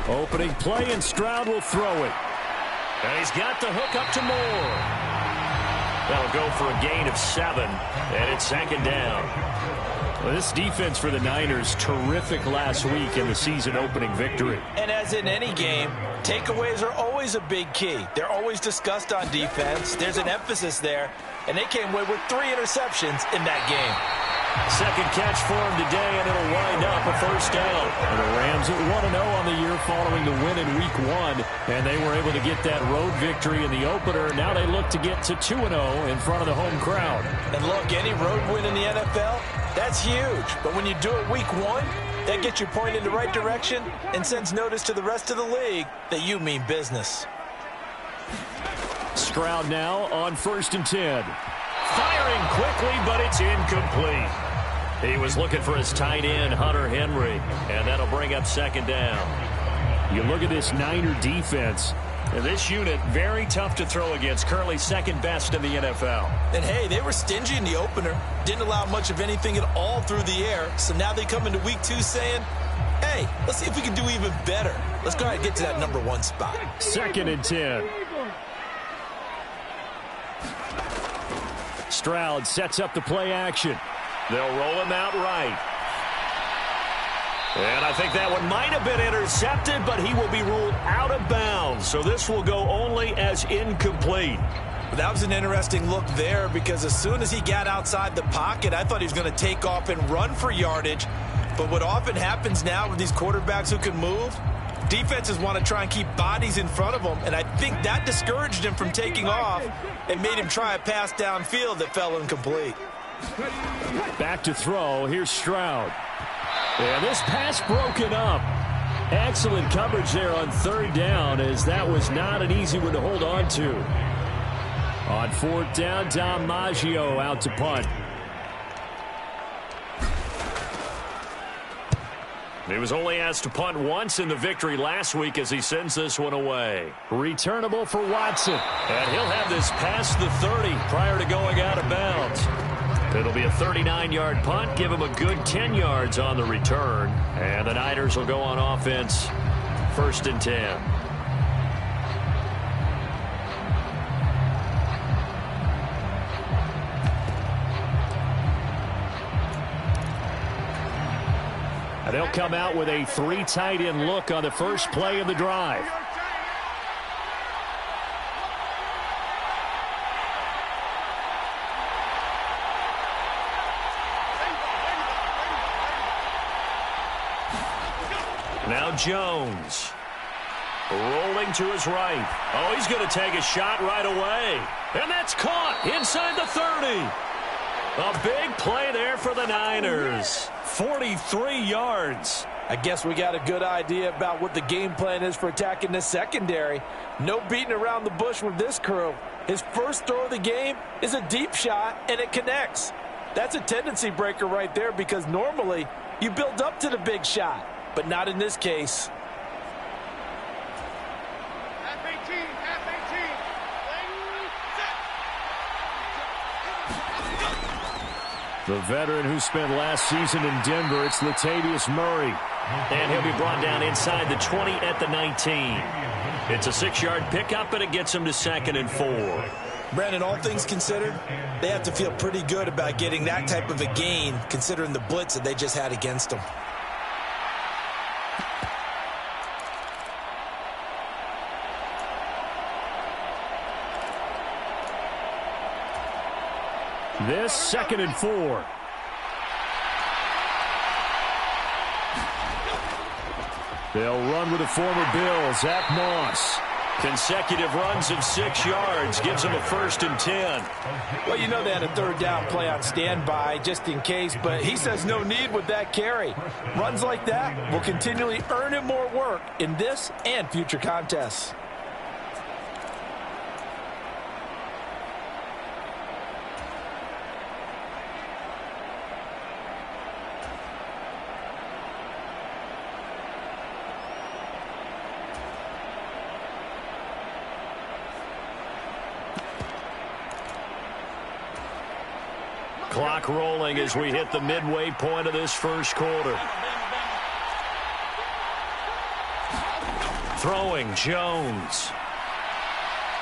Opening play, and Stroud will throw it. And he's got the hook up to Moore. That'll go for a gain of 7, and it's second down. Well, this defense for the Niners, terrific last week in the season-opening victory. And as in any game, takeaways are always a big key. They're always discussed on defense. There's an emphasis there, and they came away with 3 interceptions in that game. Second catch for him today, and it'll wind up a first down. And the Rams at 1-0 on the year following the win in Week 1, and they were able to get that road victory in the opener. Now they look to get to 2-0 in front of the home crowd. And look, any road win in the NFL, that's huge. But when you do it Week 1, that gets you pointed in the right direction and sends notice to the rest of the league that you mean business. Stroud now on 1st and 10. Firing quickly, but it's incomplete. He was looking for his tight end, Hunter Henry, and that'll bring up second down. You look at this Niner defense, and this unit, very tough to throw against, currently second best in the NFL. And, hey, they were stingy in the opener, didn't allow much of anything at all through the air, so now they come into Week 2 saying, hey, let's see if we can do even better. Let's go ahead and get to that number 1 spot. 2nd and 10. Stroud sets up the play action. They'll roll him out right. And I think that one might have been intercepted, but he will be ruled out of bounds. So this will go only as incomplete. But that was an interesting look there because as soon as he got outside the pocket, I thought he was going to take off and run for yardage. But what often happens now with these quarterbacks who can move, defenses want to try and keep bodies in front of them, and I think that discouraged him from taking off and made him try a pass downfield that fell incomplete. Back to throw. Here's Stroud. And this pass broken up. Excellent coverage there on 3rd down, as that was not an easy one to hold on to. On 4th down, Dom Maggio out to punt. He was only asked to punt once in the victory last week as he sends this one away. Returnable for Watson. And he'll have this past the 30 prior to going out of bounds. It'll be a 39-yard punt, give him a good 10 yards on the return. And the Niners will go on offense, 1st and 10. And they'll come out with a 3 tight end look on the first play of the drive. Now Jones. Rolling to his right. Oh, he's going to take a shot right away. And that's caught inside the 30. A big play there for the Niners. 43 yards. I guess we got a good idea about what the game plan is for attacking this secondary. No beating around the bush with this crew. His first throw of the game is a deep shot, and it connects. That's a tendency breaker right there because normally you build up to the big shot, but not in this case. The veteran who spent last season in Denver, it's Latavius Murray. And he'll be brought down inside the 20 at the 19. It's a 6-yard pickup, and it gets him to 2nd and 4. Brandon, all things considered, they have to feel pretty good about getting that type of a gain, considering the blitz that they just had against them. This 2nd and 4. They'll run with the former Bill, Zach Moss. Consecutive runs of 6 yards gives him a 1st and 10. Well, you know they had a 3rd down play on standby just in case, but he says no need with that carry. Runs like that will continually earn him more work in this and future contests. Clock rolling as we hit the midway point of this first quarter. Throwing Jones.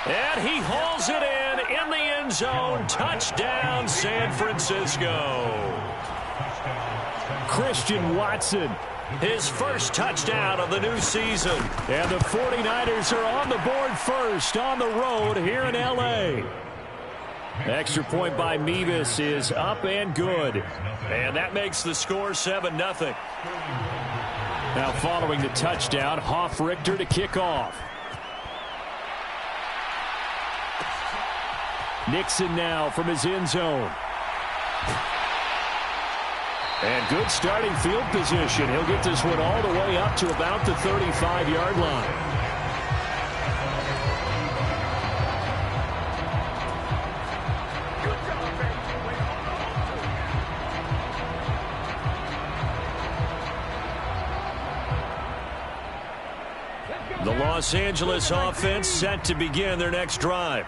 And he hauls it in the end zone. Touchdown, San Francisco. Christian Watson, his first touchdown of the new season. And the 49ers are on the board first on the road here in L.A. Extra point by Mevis is up and good. And that makes the score 7-0. Now following the touchdown, Hoff-Richter to kick off. Nixon now from his end zone. And good starting field position. He'll get this one all the way up to about the 35-yard line. The Los Angeles offense set to begin their next drive.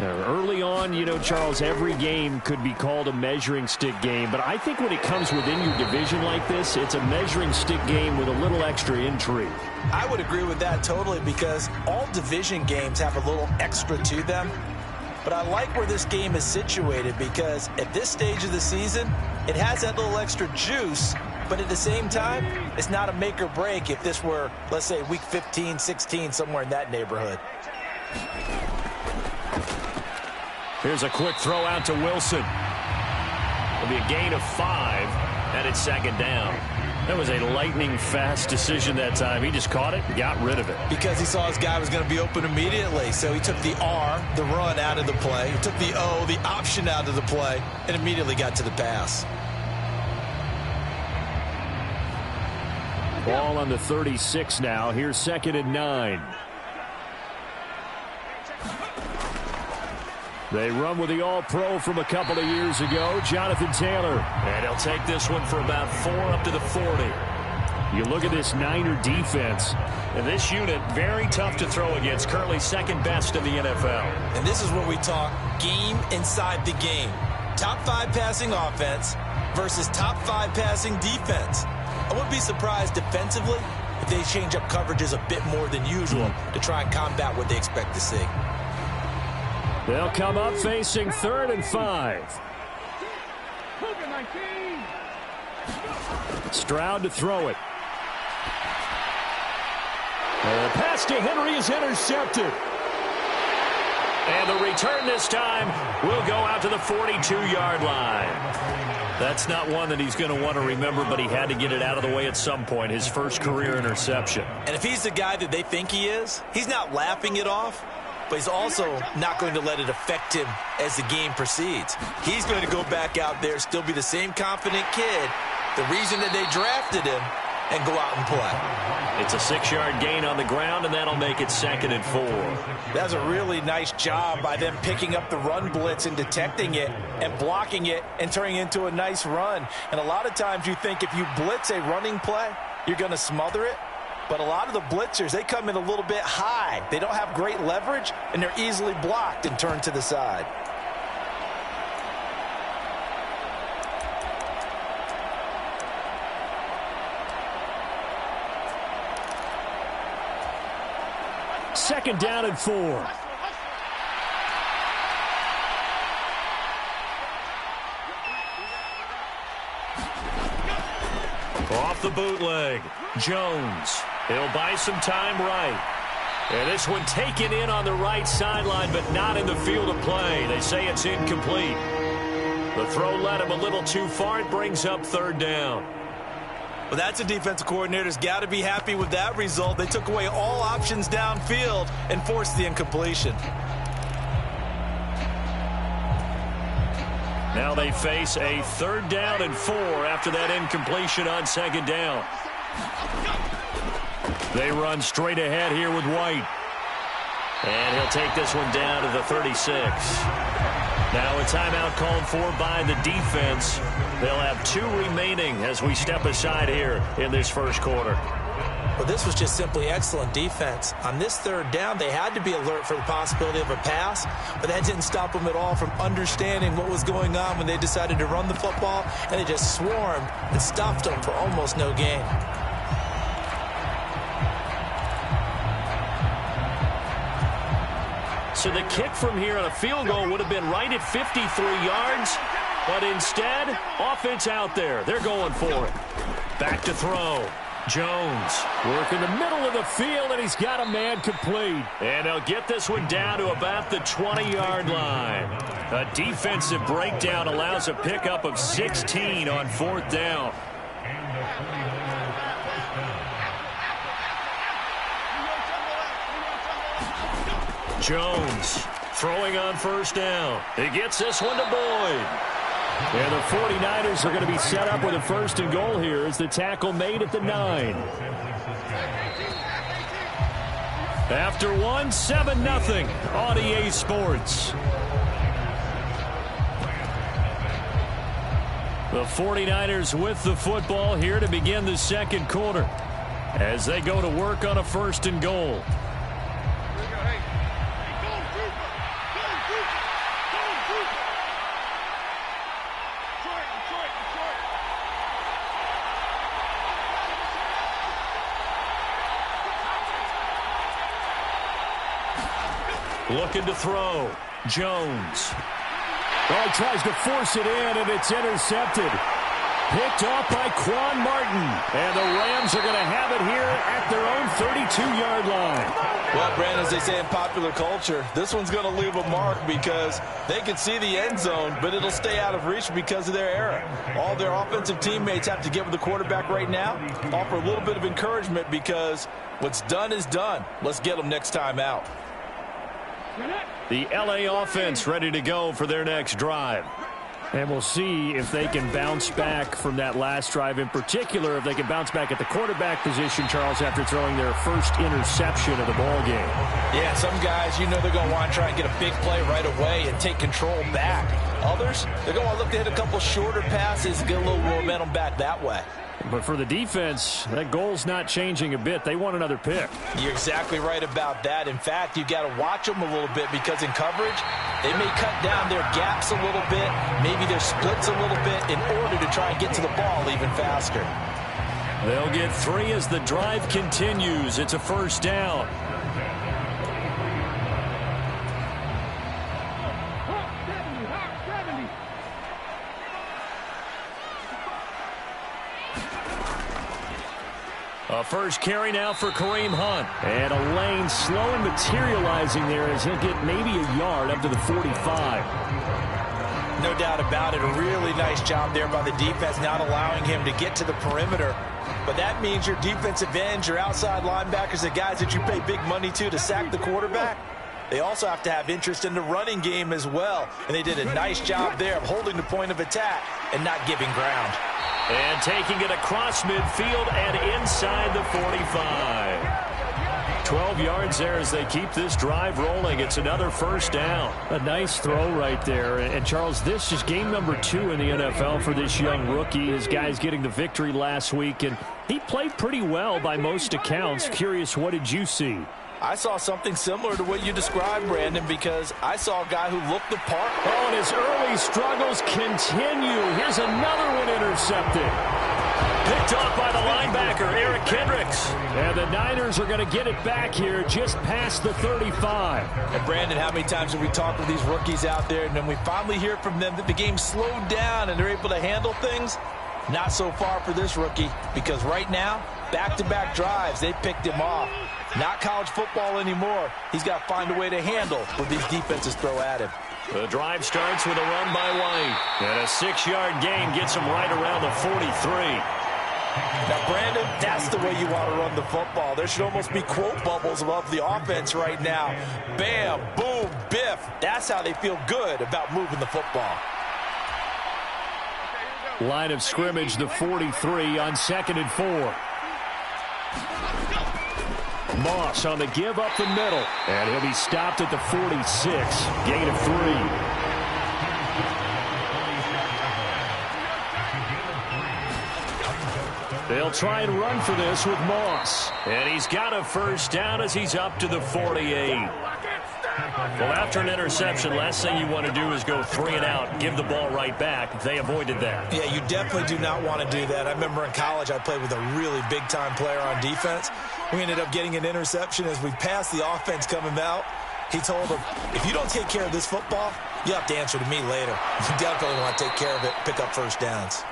Early on, you know, Charles, every game could be called a measuring stick game. But I think when it comes within your division like this, it's a measuring stick game with a little extra intrigue. I would agree with that totally because all division games have a little extra to them. But I like where this game is situated because at this stage of the season, it has that little extra juice. But at the same time, it's not a make or break if this were, let's say, week 15, 16, somewhere in that neighborhood. Here's a quick throw out to Wilson. It'll be a gain of 5, and it's second down. That was a lightning-fast decision that time. He just caught it and got rid of it. Because he saw his guy was going to be open immediately. So he took the R, the run, out of the play. He took the O, the option, out of the play, and immediately got to the pass. Ball on the 36 now. Here's 2nd and 9. They run with the All-Pro from a couple of years ago, Jonathan Taylor. And he'll take this one for about 4 up to the 40. You look at this Niner defense, and this unit, very tough to throw against, currently second best in the NFL. And this is where we talk game inside the game. Top 5 passing offense versus top 5 passing defense. I wouldn't be surprised defensively if they change up coverages a bit more than usual to try and combat what they expect to see. They'll come up facing 3rd and 5. Stroud to throw it. The pass to Henry is intercepted. And the return this time will go out to the 42-yard line. That's not one that he's going to want to remember, but he had to get it out of the way at some point, his first career interception. And if he's the guy that they think he is, he's not laughing it off, but he's also not going to let it affect him as the game proceeds. He's going to go back out there, still be the same confident kid, the reason that they drafted him, and go out and play. It's a 6-yard gain on the ground, and that'll make it 2nd and 4. That's a really nice job by them picking up the run blitz and detecting it and blocking it and turning it into a nice run. And a lot of times you think if you blitz a running play, you're going to smother it. But a lot of the blitzers, they come in a little bit high. They don't have great leverage, and they're easily blocked and turned to the side. Second down and 4. Off the bootleg, Jones. He'll buy some time right. And this one taken in on the right sideline, but not in the field of play. They say it's incomplete. The throw led him a little too far. It brings up 3rd down. Well, that's a defensive coordinator's got to be happy with that result. They took away all options downfield and forced the incompletion. Now they face a 3rd down and 4 after that incompletion on 2nd down. They run straight ahead here with White. And he'll take this one down to the 36. Now a timeout called for by the defense. They'll have 2 remaining as we step aside here in this first quarter. Well, this was just simply excellent defense. On this 3rd down, they had to be alert for the possibility of a pass, but that didn't stop them at all from understanding what was going on when they decided to run the football, and they just swarmed and stuffed them for almost no gain. So the kick from here on a field goal would have been right at 53 yards. But instead, offense out there. They're going for it. Back to throw. Jones working the middle of the field, and he's got a man complete. And they'll get this one down to about the 20-yard line. A defensive breakdown allows a pickup of 16 on 4th down. Jones throwing on 1st down. He gets this one to Boyd. And the 49ers are going to be set up with a 1st and goal here as the tackle made at the 9. After 7-0 on EA Sports. The 49ers with the football here to begin the 2nd quarter as they go to work on a 1st and goal. Looking to throw. Jones. Oh, he tries to force it in, and it's intercepted. Picked off by Quan Martin. And the Rams are going to have it here at their own 32-yard line. Well, Brandon, as they say in popular culture, this one's going to leave a mark because they can see the end zone, but it'll stay out of reach because of their error. All their offensive teammates have to get with the quarterback right now, offer a little bit of encouragement because what's done is done. Let's get them next time out. The LA offense ready to go for their next drive. And we'll see if they can bounce back from that last drive, in particular if they can bounce back at the quarterback position, Charles, after throwing their first interception of the ball game. Yeah, some guys, you know they're going to want to try and get a big play right away and take control back. Others, they're going to want to look to hit a couple shorter passes and get a little momentum back that way. But for the defense, that goal's not changing a bit. They want another pick. You're exactly right about that. In fact, you've got to watch them a little bit because in coverage, they may cut down their gaps a little bit, maybe their splits a little bit in order to try and get to the ball even faster. They'll get 3 as the drive continues. It's a 1st down. A first carry now for Kareem Hunt. And a lane slow and materializing there as he'll get maybe a yard up to the 45. No doubt about it. A really nice job there by the defense, not allowing him to get to the perimeter. But that means your defensive ends, your outside linebackers, the guys that you pay big money to sack the quarterback, they also have to have interest in the running game as well. And they did a nice job there of holding the point of attack and not giving ground. And taking it across midfield and inside the 45. 12 yards there as they keep this drive rolling. It's another 1st down. A nice throw right there. And Charles, this is game number 2 in the NFL for this young rookie. His guys getting the victory last week, and he played pretty well by most accounts. Curious, what did you see? I saw something similar to what you described, Brandon, because I saw a guy who looked the part. Oh, and his early struggles continue. Here's another one intercepted. Picked off by the linebacker, Eric Kendricks. And the Niners are going to get it back here just past the 35. And Brandon, how many times have we talked with these rookies out there, and then we finally hear from them that the game slowed down and they're able to handle things? Not so far for this rookie, because right now, back-to-back drives, they picked him off. Not college football anymore. He's got to find a way to handle what these defenses throw at him. The drive starts with a run by White. And a 6-yard gain gets him right around the 43. Now, Brandon, that's the way you want to run the football. There should almost be quote bubbles above the offense right now. Bam, boom, biff. That's how they feel good about moving the football. Line of scrimmage, the 43 on 2nd and 4. Moss on the give up the middle. And he'll be stopped at the 46. Gain of 3. They'll try and run for this with Moss. And he's got a 1st down as he's up to the 48. Well, after an interception, last thing you want to do is go 3 and out, give the ball right back. They avoided that. Yeah, you definitely do not want to do that. I remember in college I played with a really big-time player on defense. We ended up getting an interception as we passed the offense coming out. He told him, if you don't take care of this football, you have to answer to me later. You definitely want to take care of it, pick up first downs.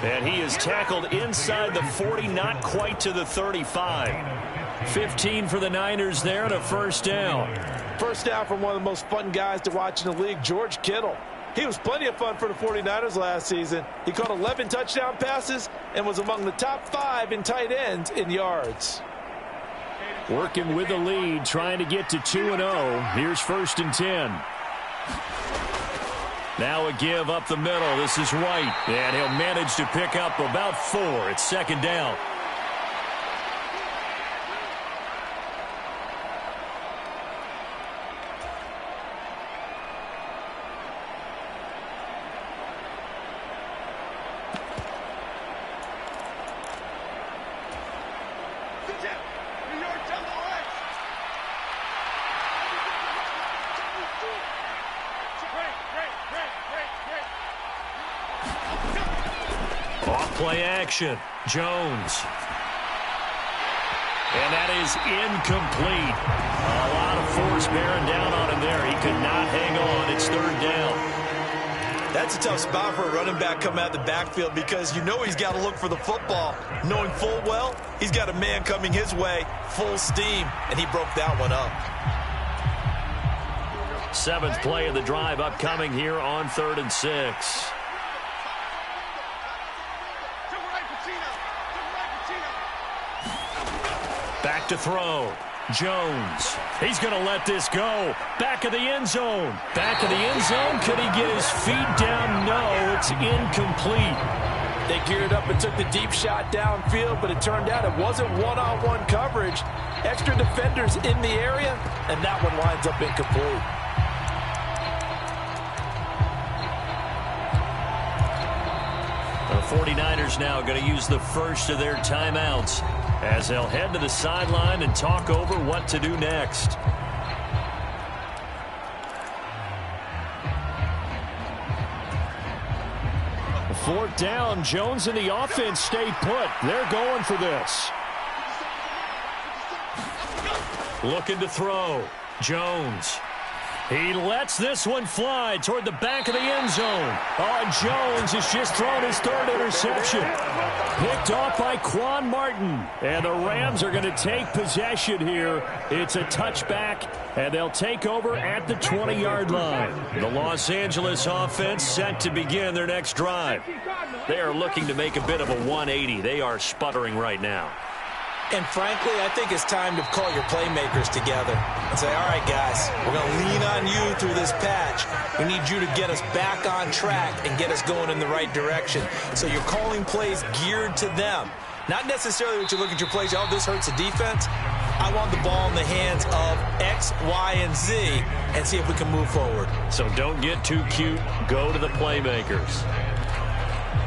And he is tackled inside the 40, not quite to the 35. 15 for the Niners there and a first down. First down from one of the most fun guys to watch in the league, George Kittle. He was plenty of fun for the 49ers last season. He caught 11 touchdown passes and was among the top 5 in tight ends in yards. Working with the lead, trying to get to 2-0. Here's 1st and 10. Now a give up the middle. This is White, and he'll manage to pick up about 4. It's 2nd down. Play action. Jones. And that is incomplete. A lot of force bearing down on him there. He could not hang on. It's 3rd down. That's a tough spot for a running back coming out of the backfield because you know he's got to look for the football, knowing full well he's got a man coming his way, full steam, and he broke that one up. 7th play of the drive upcoming here on 3rd and 6. Back to throw. Jones. He's going to let this go. Back of the end zone. Back of the end zone. Could he get his feet down? No, it's incomplete. They geared up and took the deep shot downfield, but it turned out it wasn't one-on-one coverage. Extra defenders in the area, and that one winds up incomplete. The 49ers now going to use the first of their timeouts as they'll head to the sideline and talk over what to do next. Fourth down, Jones and the offense stay put. They're going for this. Looking to throw. Jones. He lets this one fly toward the back of the end zone. Oh, Jones has just thrown his 3rd interception. Picked off by Quan Martin. And the Rams are going to take possession here. It's a touchback, and they'll take over at the 20-yard line. The Los Angeles offense set to begin their next drive. They are looking to make a bit of a 180. They are sputtering right now. And frankly, I think it's time to call your playmakers together and say, all right, guys, we're going to lean on you through this patch. We need you to get us back on track and get us going in the right direction. So you're calling plays geared to them. Not necessarily what you look at your plays, oh, this hurts the defense. I want the ball in the hands of X, Y, and Z and see if we can move forward. So don't get too cute. Go to the playmakers.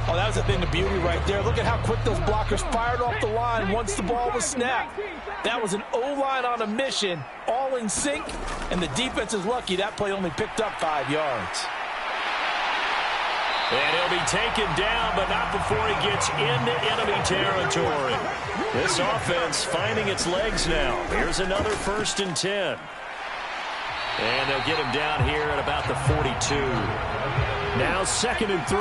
Oh, that was a thing of beauty right there. Look at how quick those blockers fired off the line once the ball was snapped. That was an O-line on a mission, all in sync, and the defense is lucky that play only picked up 5 yards. And he'll be taken down, but not before he gets into enemy territory. This offense finding its legs now. Here's another 1st and 10. And they'll get him down here at about the 42. Now 2nd and 3.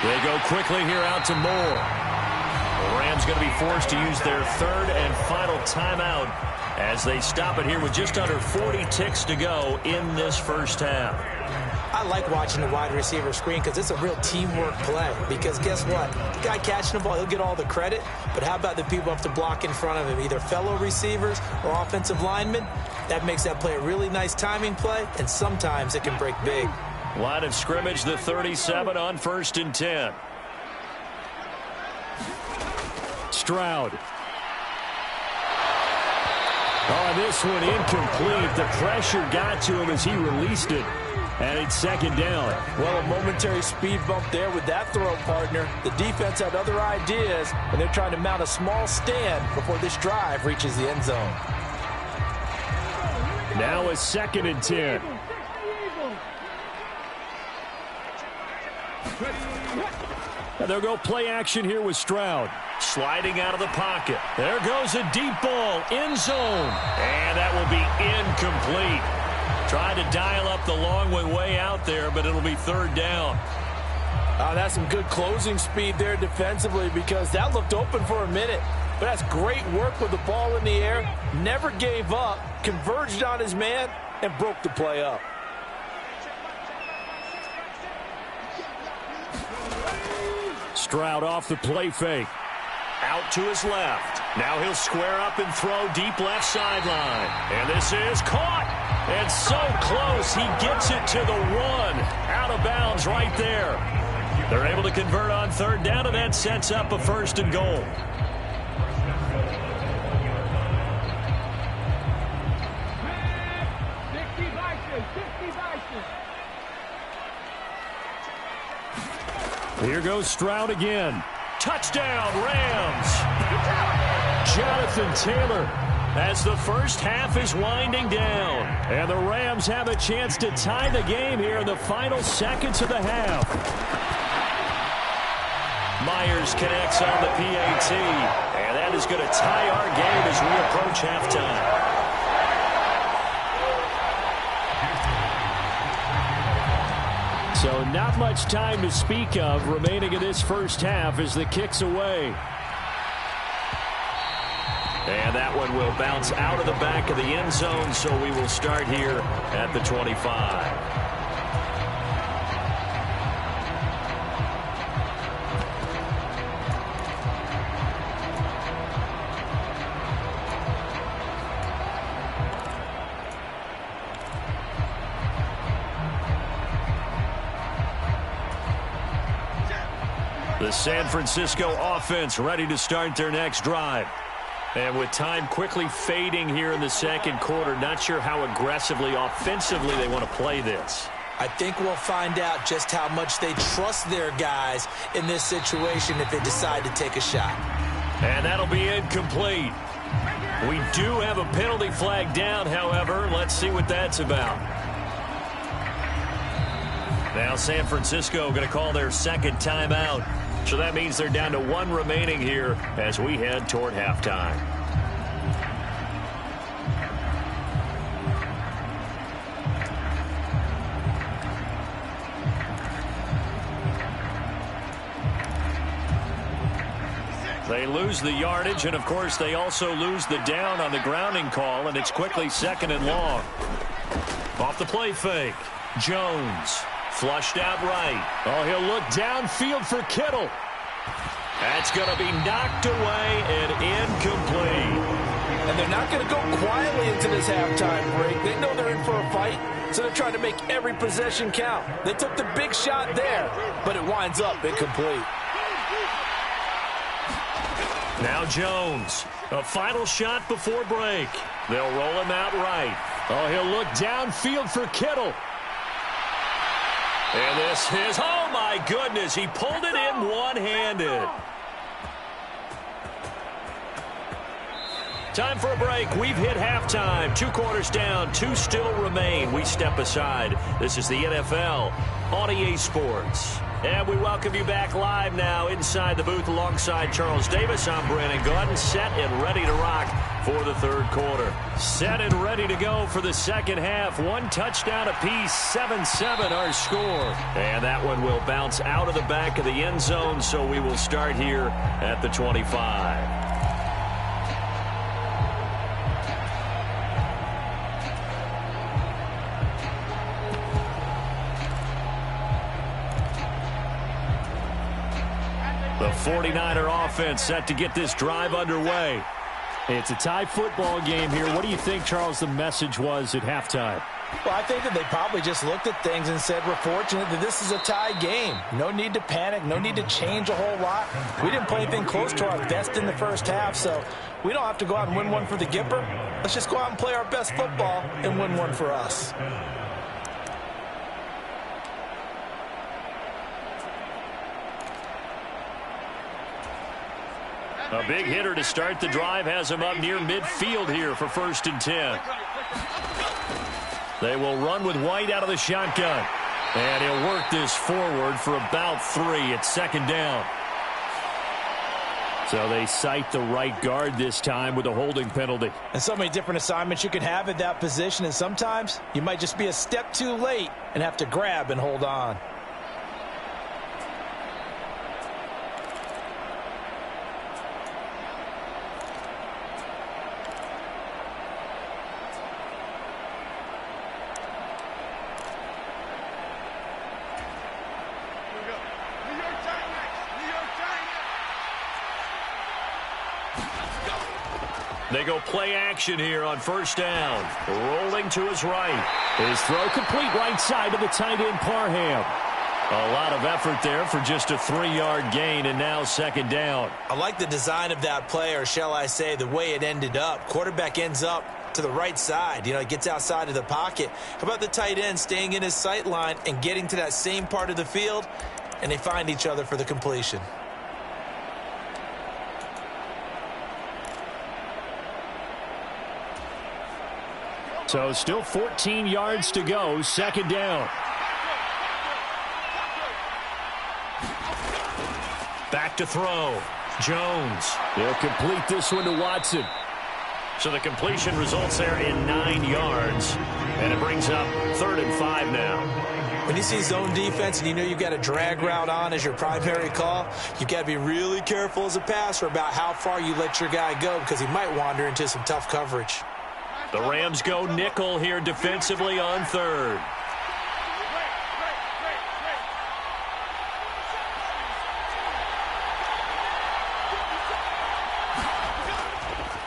They go quickly here out to Moore. The Rams going to be forced to use their 3rd and final timeout as they stop it here with just under 40 ticks to go in this first half. I like watching the wide receiver screen because it's a real teamwork play. Because guess what? The guy catching the ball, he'll get all the credit. But how about the people have to block in front of him, either fellow receivers or offensive linemen? That makes that play a really nice timing play, and sometimes it can break big. Line of scrimmage, the 37 on 1st and 10. Stroud. Oh, this one incomplete. The pressure got to him as he released it. And it's 2nd down. Well, a momentary speed bump there with that throw, partner. The defense had other ideas, and they're trying to mount a small stand before this drive reaches the end zone. Now a 2nd and 10. And they'll go play action here with Stroud. Sliding out of the pocket. There goes a deep ball, end zone. And that will be incomplete. Trying to dial up the long way out there, but it'll be third down. That's some good closing speed there defensively, because that looked open for a minute. But that's great work with the ball in the air. Never gave up, converged on his man, and broke the play up. Stroud off the play fake. Out to his left. Now he'll square up and throw deep left sideline. And this is caught. And so close, he gets it to the one. Out of bounds right there. They're able to convert on third down, and that sets up a first and goal. Here goes Stroud again. Touchdown, Rams. Jonathan Taylor as the first half is winding down. And the Rams have a chance to tie the game here in the final seconds of the half. Myers connects on the PAT. And that is going to tie our game as we approach halftime. So not much time to speak of remaining in this first half as the kick's away. And that one will bounce out of the back of the end zone, so we will start here at the 25. The San Francisco offense ready to start their next drive. And with time quickly fading here in the second quarter, not sure how aggressively, offensively they want to play this. I think we'll find out just how much they trust their guys in this situation if they decide to take a shot. And that'll be incomplete. We do have a penalty flag down, however. Let's see what that's about. Now San Francisco going to call their second timeout. So that means they're down to one remaining here as we head toward halftime. They lose the yardage, and of course they also lose the down on the grounding call, and it's quickly second and long. Off the play fake. Jones. Flushed out right. Oh, he'll look downfield for Kittle. That's going to be knocked away and incomplete. And they're not going to go quietly into this halftime break. They know they're in for a fight, so they're trying to make every possession count. They took the big shot there, but it winds up incomplete. Now Jones. A final shot before break. They'll roll him out right. Oh, he'll look downfield for Kittle. And this is, oh my goodness, he pulled it in one-handed. Time for a break. We've hit halftime. 2 quarters down, 2 still remain. We step aside. This is the NFL on EA Sports. And we welcome you back live now inside the booth alongside Charles Davis. I'm Brandon Gordon, set and ready to rock for the third quarter. Set and ready to go for the second half. 1 touchdown apiece, 7-7 our score. And that one will bounce out of the back of the end zone, so we will start here at the 25. The 49er offense set to get this drive underway. It's a tie football game here. What do you think, Charles, the message was at halftime? Well, I think that they probably just looked at things and said, we're fortunate that this is a tie game. No need to panic. No need to change a whole lot. We didn't play anything close to our best in the first half, so we don't have to go out and win one for the Gipper. Let's just go out and play our best football and win one for us. A big hitter to start the drive has him up near midfield here for 1st and 10. They will run with White out of the shotgun. And he'll work this forward for about 3. It's second down. So they cite the right guard this time with a holding penalty. And so many different assignments you can have at that position, and sometimes you might just be a step too late and have to grab and hold on. They go play action here on first down. Rolling to his right. His throw complete right side to the tight end, Parham. A lot of effort there for just a 3-yard gain, and now second down. I like the design of that play, or shall I say the way it ended up. Quarterback ends up to the right side. You know, it gets outside of the pocket. How about the tight end staying in his sight line and getting to that same part of the field, and they find each other for the completion. So still 14 yards to go, second down. Back to throw. Jones. He'll complete this one to Watson. So the completion results there in 9 yards. And it brings up 3rd and 5 now. When you see zone defense and you know you've got a drag route on as your primary call, you've got to be really careful as a passer about how far you let your guy go, because he might wander into some tough coverage. The Rams go nickel here defensively on 3rd.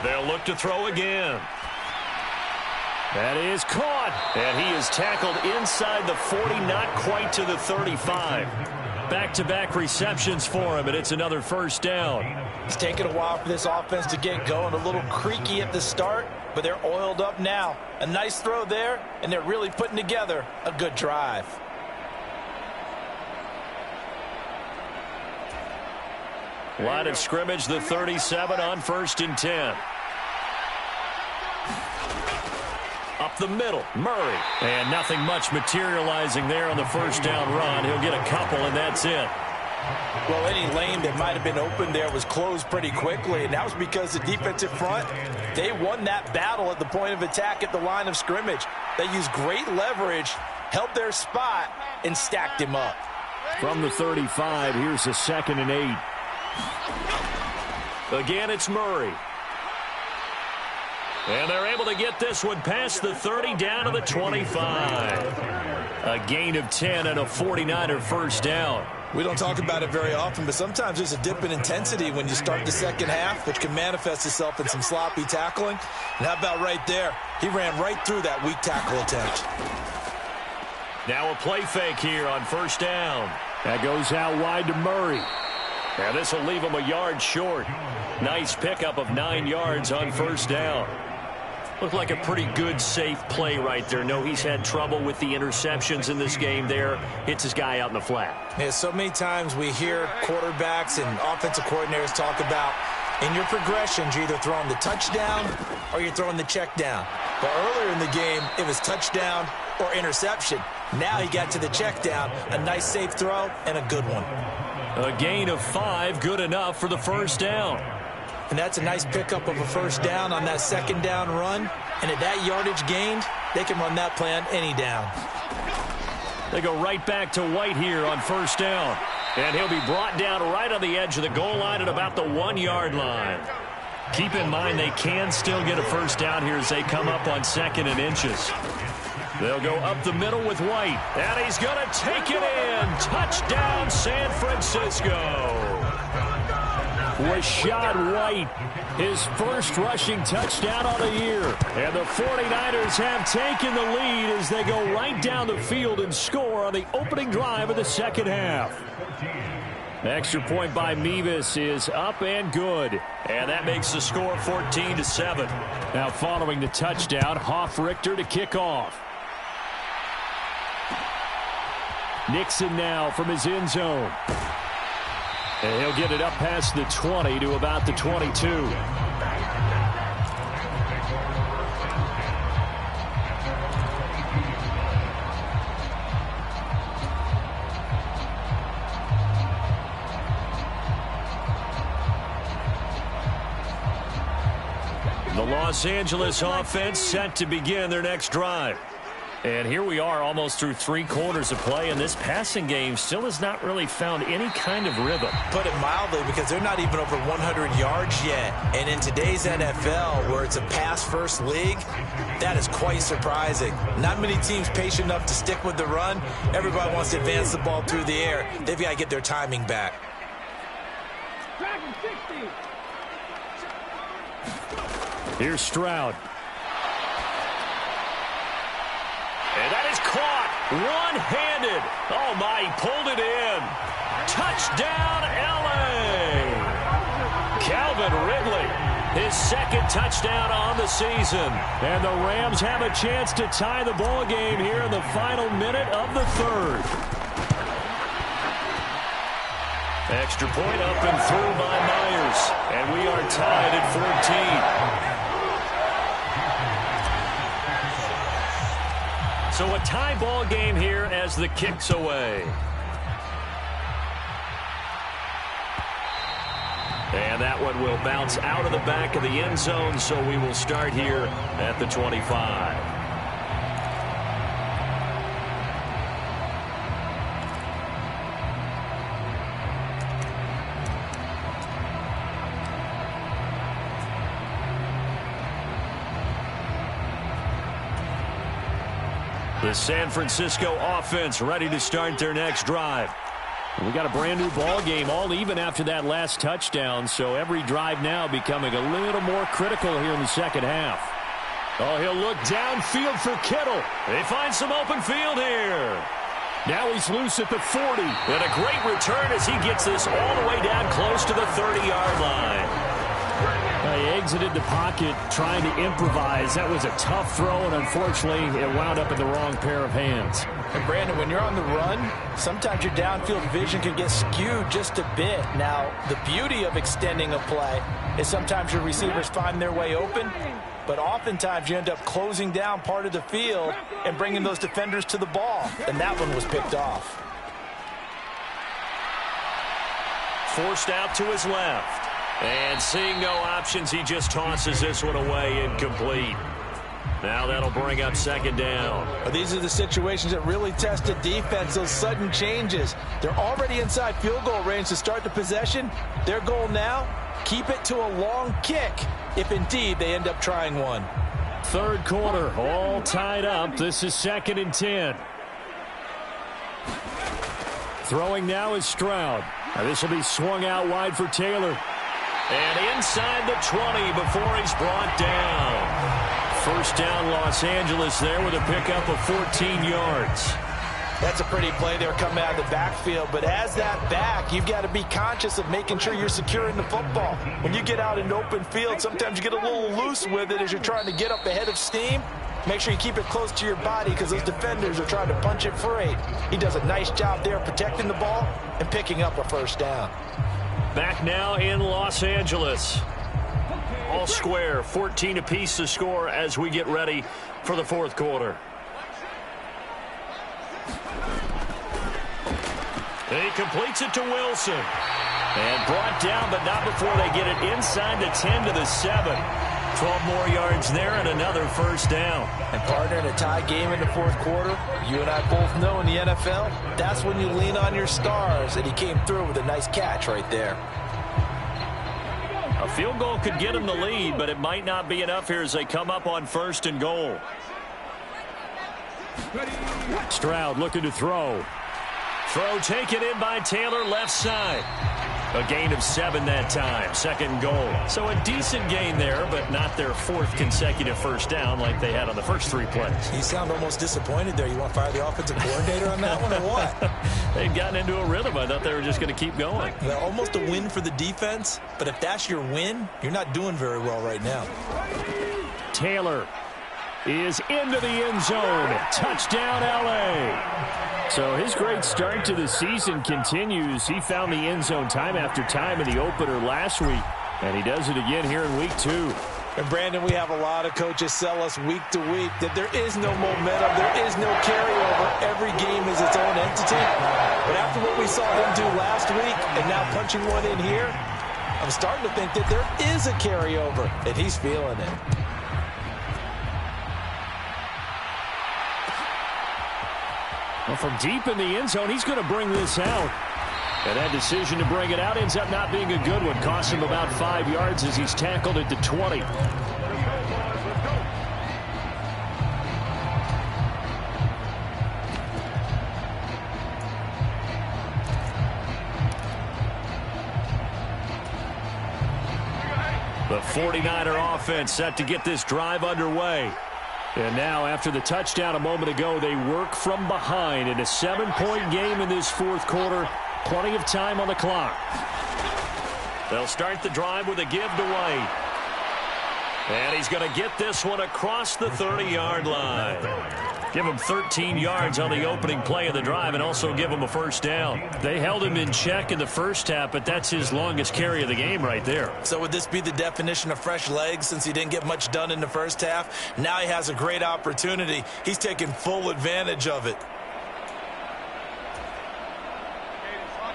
They'll look to throw again. That is caught. And he is tackled inside the 40, not quite to the 35. Back-to-back receptions for him, and it's another first down. It's taken a while for this offense to get going. A little creaky at the start, but they're oiled up now. A nice throw there, and they're really putting together a good drive. Line of scrimmage, the 37 on 1st and 10. Up the middle, Murray. And nothing much materializing there on the first down run. He'll get a couple, and that's it. Well, any lane that might have been open there was closed pretty quickly, and that was because the defensive front, they won that battle at the point of attack at the line of scrimmage. They used great leverage, held their spot, and stacked him up. From the 35, here's a 2nd and 8. Again, it's Murray. And they're able to get this one past the 30 down to the 25. A gain of 10 and a 49er first down. We don't talk about it very often, but sometimes there's a dip in intensity when you start the second half, which can manifest itself in some sloppy tackling. And how about right there? He ran right through that weak tackle attempt. Now a play fake here on first down. That goes out wide to Murray. Now this will leave him a yard short. Nice pickup of 9 yards on first down. Looked like a pretty good, safe play right there. No, he's had trouble with the interceptions in this game there. Hits his guy out in the flat. Yeah, so many times we hear quarterbacks and offensive coordinators talk about in your progressions, you're either throwing the touchdown or you're throwing the check down. But earlier in the game, it was touchdown or interception. Now he got to the check down. A nice, safe throw and a good one. A gain of 5, good enough for the first down. And that's a nice pickup of a first down on that second down run. And at that yardage gained, they can run that play on any down. They go right back to White here on first down. And he'll be brought down right on the edge of the goal line at about the 1-yard line. Keep in mind they can still get a first down here as they come up on 2nd and inches. They'll go up the middle with White. And he's going to take it in. Touchdown, San Francisco. Rashad White, his first rushing touchdown on the year. And the 49ers have taken the lead as they go right down the field and score on the opening drive of the second half. Extra point by Mevis is up and good. And that makes the score 14-7. Now following the touchdown, Hoff-Richter to kick off. Nixon now from his end zone. And he'll get it up past the 20 to about the 22. Los Angeles offense set to begin their next drive. And here we are almost through 3 quarters of play, and this passing game still has not really found any kind of rhythm. Put it mildly, because they're not even over 100 yards yet. And in today's NFL, where it's a pass-first league, that is quite surprising. Not many teams patient enough to stick with the run. Everybody wants to advance the ball through the air. They've got to get their timing back. Here's Stroud. And that is caught one-handed. Oh, my, he pulled it in. Touchdown, L.A. Calvin Ridley, his second touchdown on the season. And the Rams have a chance to tie the ball game here in the final minute of the third. Extra point up and through by Myers. And we are tied at 14. So a tie ball game here as the kick's away. And that one will bounce out of the back of the end zone, so we will start here at the 25. The San Francisco offense ready to start their next drive. We got a brand new ball game, all even after that last touchdown, so every drive now becoming a little more critical here in the second half. Oh, he'll look downfield for Kittle. They find some open field here. Now he's loose at the 40. And a great return as he gets this all the way down close to the 30-yard line. He exited the pocket trying to improvise. That was a tough throw, and unfortunately, it wound up in the wrong pair of hands. And Brandon, when you're on the run, sometimes your downfield vision can get skewed just a bit. Now, the beauty of extending a play is sometimes your receivers find their way open, but oftentimes you end up closing down part of the field and bringing those defenders to the ball, and that one was picked off. Forced out to his left. And seeing no options, he just tosses this one away incomplete. Now that'll bring up second down. These are the situations that really test the defense, those sudden changes. They're already inside field goal range to start the possession. Their goal now, keep it to a long kick, if indeed they end up trying one. Third quarter, all tied up. This is 2nd and 10. Throwing now is Stroud. Now this will be swung out wide for Taylor. And inside the 20 before he's brought down. First down, Los Angeles there with a pickup of 14 yards. That's a pretty play there coming out of the backfield. But as that back, you've got to be conscious of making sure you're securing the football. When you get out in open field, sometimes you get a little loose with it as you're trying to get up ahead of steam. Make sure you keep it close to your body because those defenders are trying to punch it free. He does a nice job there protecting the ball and picking up a first down. Back now in Los Angeles. All square, 14 apiece to score as we get ready for the fourth quarter. He completes it to Wilson. And brought down, but not before they get it inside the 10 to the 7. 12 more yards there and another first down. And partner, in a tie game in the fourth quarter, you and I both know in the NFL, that's when you lean on your stars, and he came through with a nice catch right there. A field goal could get him the lead, but it might not be enough here as they come up on 1st and goal. Stroud looking to throw. Throw taken in by Taylor, left side. A gain of 7 that time, 2nd goal. So a decent gain there, but not their 4th consecutive first down like they had on the first 3 plays. You sound almost disappointed there. You want to fire the offensive coordinator on that one or what? They'd gotten into a rhythm. I thought they were just going to keep going. Well, almost a win for the defense, but if that's your win, you're not doing very well right now. Taylor is into the end zone. Touchdown, L.A. So his great start to the season continues. He found the end zone time after time in the opener last week, and he does it again here in week 2. And Brandon, we have a lot of coaches sell us week to week that there is no momentum, there is no carryover. Every game is its own entity. But after what we saw him do last week and now punching one in here, I'm starting to think that there is a carryover, and he's feeling it. Well, from deep in the end zone, he's going to bring this out. And that decision to bring it out ends up not being a good one. Costs him about 5 yards as he's tackled at the 20. The 49er offense set to get this drive underway. And now, after the touchdown a moment ago, they work from behind in a 7-point game in this fourth quarter. Plenty of time on the clock. They'll start the drive with a give to White. And he's going to get this one across the 30-yard line. Give him 13 yards on the opening play of the drive and also give him a first down. They held him in check in the first half, but that's his longest carry of the game right there. So would this be the definition of fresh legs since he didn't get much done in the first half? Now he has a great opportunity. He's taking full advantage of it.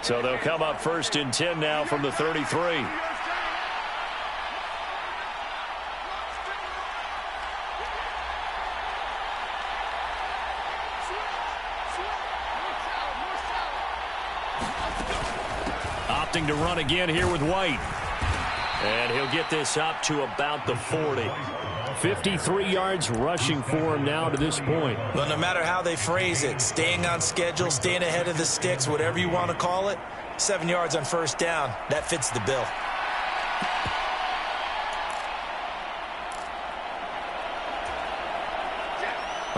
So they'll come up 1st and 10 now from the 33. Opting to run again here with White. And he'll get this up to about the 40. 53 yards rushing for him now to this point. Well, no matter how they phrase it, staying on schedule, staying ahead of the sticks, whatever you want to call it, 7 yards on first down, that fits the bill.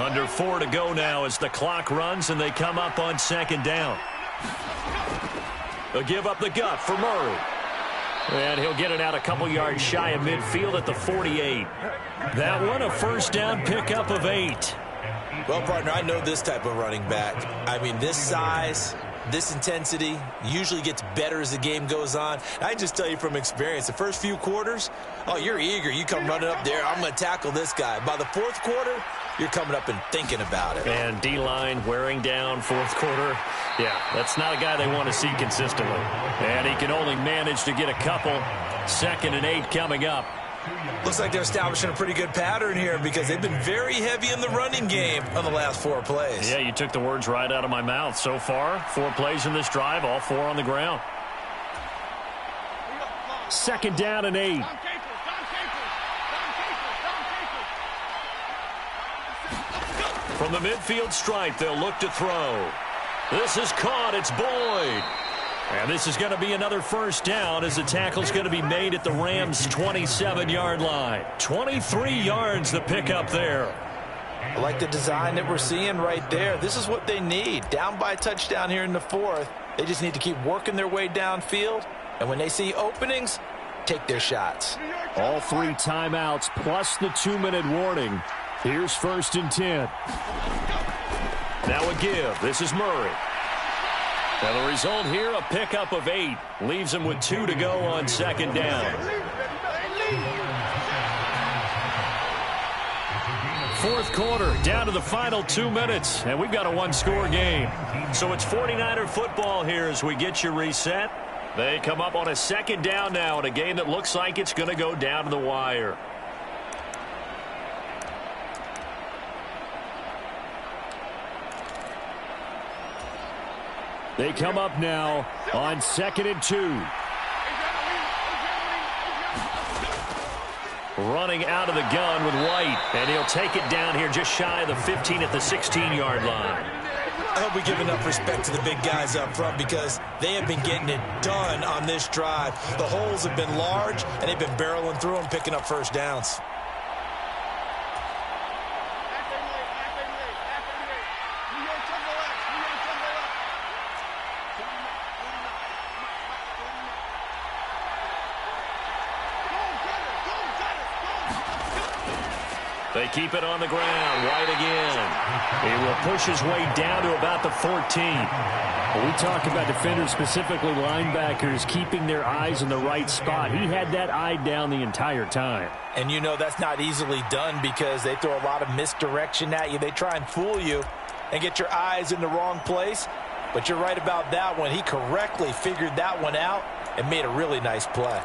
Under 4 to go now as the clock runs and they come up on 2nd down. They'll give up the gut for Murray. And he'll get it out a couple yards shy of midfield at the 48. That one, a first down pickup of 8. Well, partner, I know this type of running back. I mean, this size, this intensity usually gets better as the game goes on. I just tell you from experience, the first few quarters, oh, you're eager. You come running up there, I'm going to tackle this guy. By the fourth quarter, you're coming up and thinking about it. And D-line wearing down fourth quarter. Yeah, that's not a guy they want to see consistently. And he can only manage to get a couple. 2nd and 8 coming up. Looks like they're establishing a pretty good pattern here because they've been very heavy in the running game on the last 4 plays. Yeah, you took the words right out of my mouth. So far, 4 plays in this drive, all 4 on the ground. 2nd down and 8. From the midfield stripe, they'll look to throw. This is caught. It's Boyd. And this is going to be another first down as the tackle's going to be made at the Rams' 27-yard line. 23 yards the pickup there. I like the design that we're seeing right there. This is what they need. Down by a touchdown here in the 4th. They just need to keep working their way downfield. And when they see openings, take their shots. All 3 timeouts plus the 2-minute warning. Here's 1st and 10. Now a give. This is Murray. Now the result here, a pickup of 8. Leaves him with 2 to go on 2nd down. 4th quarter, down to the final 2 minutes, and we've got a 1-score game. So it's 49er football here as we get you reset. They come up on a 2nd down now in a game that looks like it's going to go down to the wire. They come up now on 2nd and 2. Running out of the gun with White, and he'll take it down here just shy of the 15 at the 16-yard line. I hope we give enough respect to the big guys up front because they have been getting it done on this drive. The holes have been large, and they've been barreling through them, picking up first downs. They keep it on the ground. White again. He will push his way down to about the 14. We talk about defenders, specifically linebackers, keeping their eyes in the right spot. He had that eye down the entire time. And you know that's not easily done because they throw a lot of misdirection at you. They try and fool you and get your eyes in the wrong place. But you're right about that one. He correctly figured that one out and made a really nice play.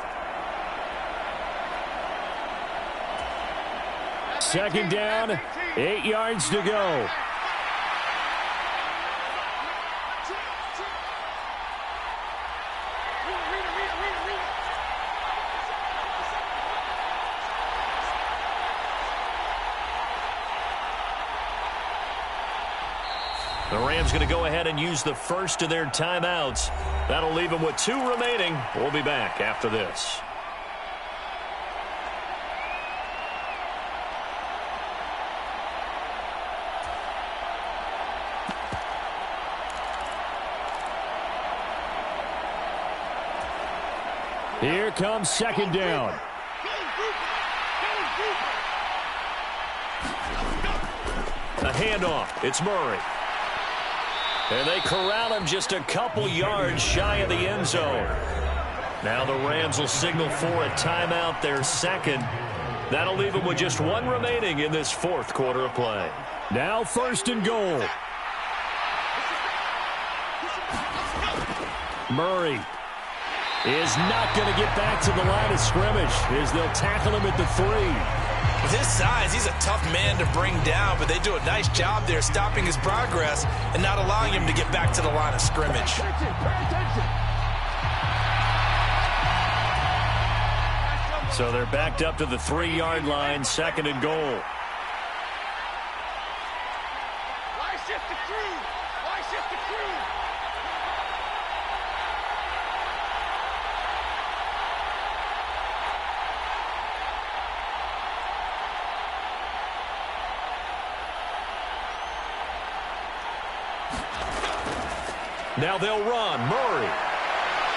2nd down, 8 yards to go. The Rams going to go ahead and use the first of their timeouts. That'll leave them with 2 remaining. We'll be back after this. Here comes second down. A handoff. It's Murray. And they corral him just a couple yards shy of the end zone. Now the Rams will signal for a timeout, their second. That'll leave them with just 1 remaining in this 4th quarter of play. Now 1st and goal. Murray is not going to get back to the line of scrimmage as they'll tackle him at the 3. With his size, he's a tough man to bring down, but they do a nice job there stopping his progress and not allowing him to get back to the line of scrimmage. So they're backed up to the 3-yard line, 2nd and goal. Why shift the crew? Why shift the crew? Now they'll run. Murray.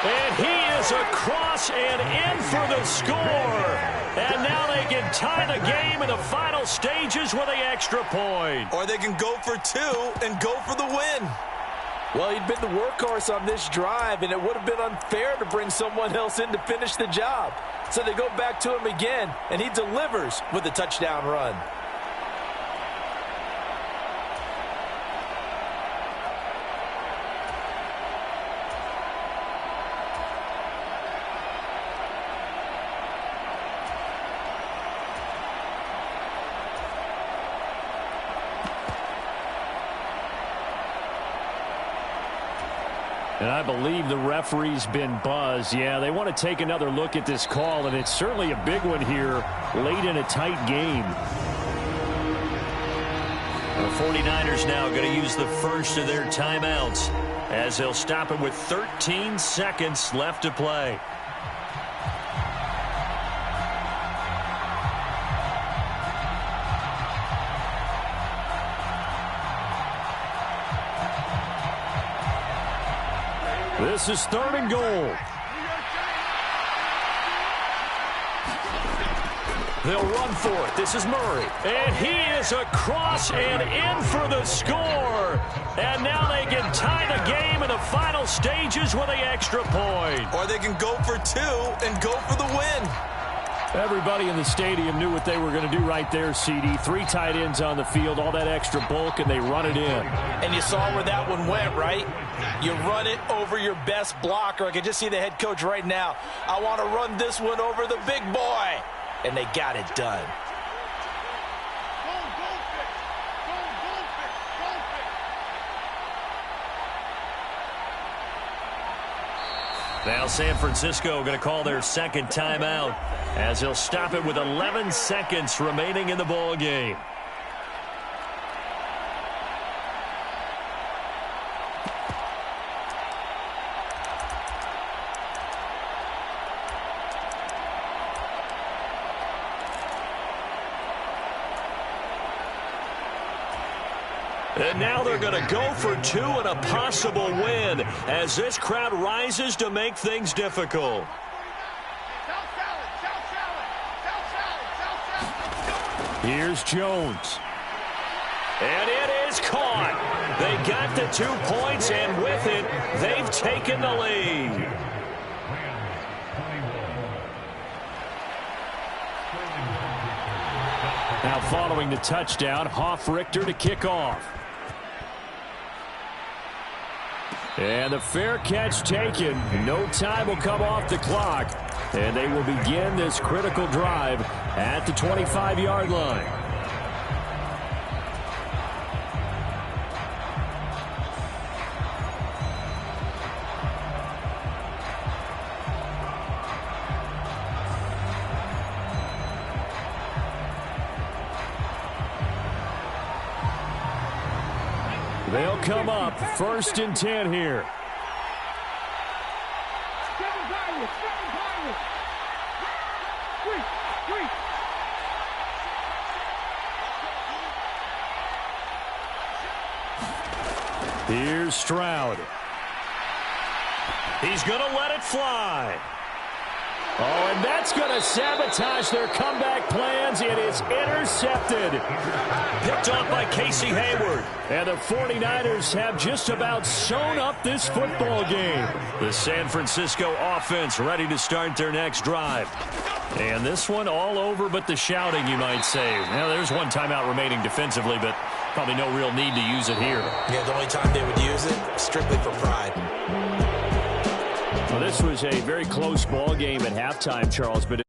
And he is across and in for the score. And now they can tie the game in the final stages with an extra point. Or they can go for 2 and go for the win. Well, he'd been the workhorse on this drive, and it would have been unfair to bring someone else in to finish the job. So they go back to him again, and he delivers with a touchdown run. And I believe the referee's been buzzed. Yeah, they want to take another look at this call, and it's certainly a big one here late in a tight game. The 49ers now going to use the first of their timeouts as they'll stop it with 13 seconds left to play. This is 3rd and goal. They'll run for it. This is Murray. And he is across and in for the score. And now they can tie the game in the final stages with an extra point. Or they can go for 2 and go for the win. Everybody in the stadium knew what they were going to do right there, CD. 3 tight ends on the field, all that extra bulk, and they run it in. And you saw where that one went, right? You run it over your best blocker. I can just see the head coach right now. I want to run this one over the big boy. And they got it done. Now San Francisco going to call their second timeout as they'll stop it with 11 seconds remaining in the ball game. And now they're going to go for 2 and a possible win as this crowd rises to make things difficult. Here's Jones. And it is caught. They got the 2 points, and with it, they've taken the lead. Now following the touchdown, Hoff-Richter to kick off. And the fair catch taken. No time will come off the clock. And they will begin this critical drive at the 25-yard line. They'll come up. 1st and 10 here. Here's Stroud. He's going to let it fly. Oh, and that's going to sabotage their comeback plans. It is intercepted. Picked off by Casey Hayward. And the 49ers have just about sewn up this football game. The San Francisco offense ready to start their next drive. And this one all over but the shouting, you might say. Now, there's one timeout remaining defensively, but probably no real need to use it here. Yeah, the only time they would use it, strictly for pride. Well, this was a very close ball game at halftime, Charles, but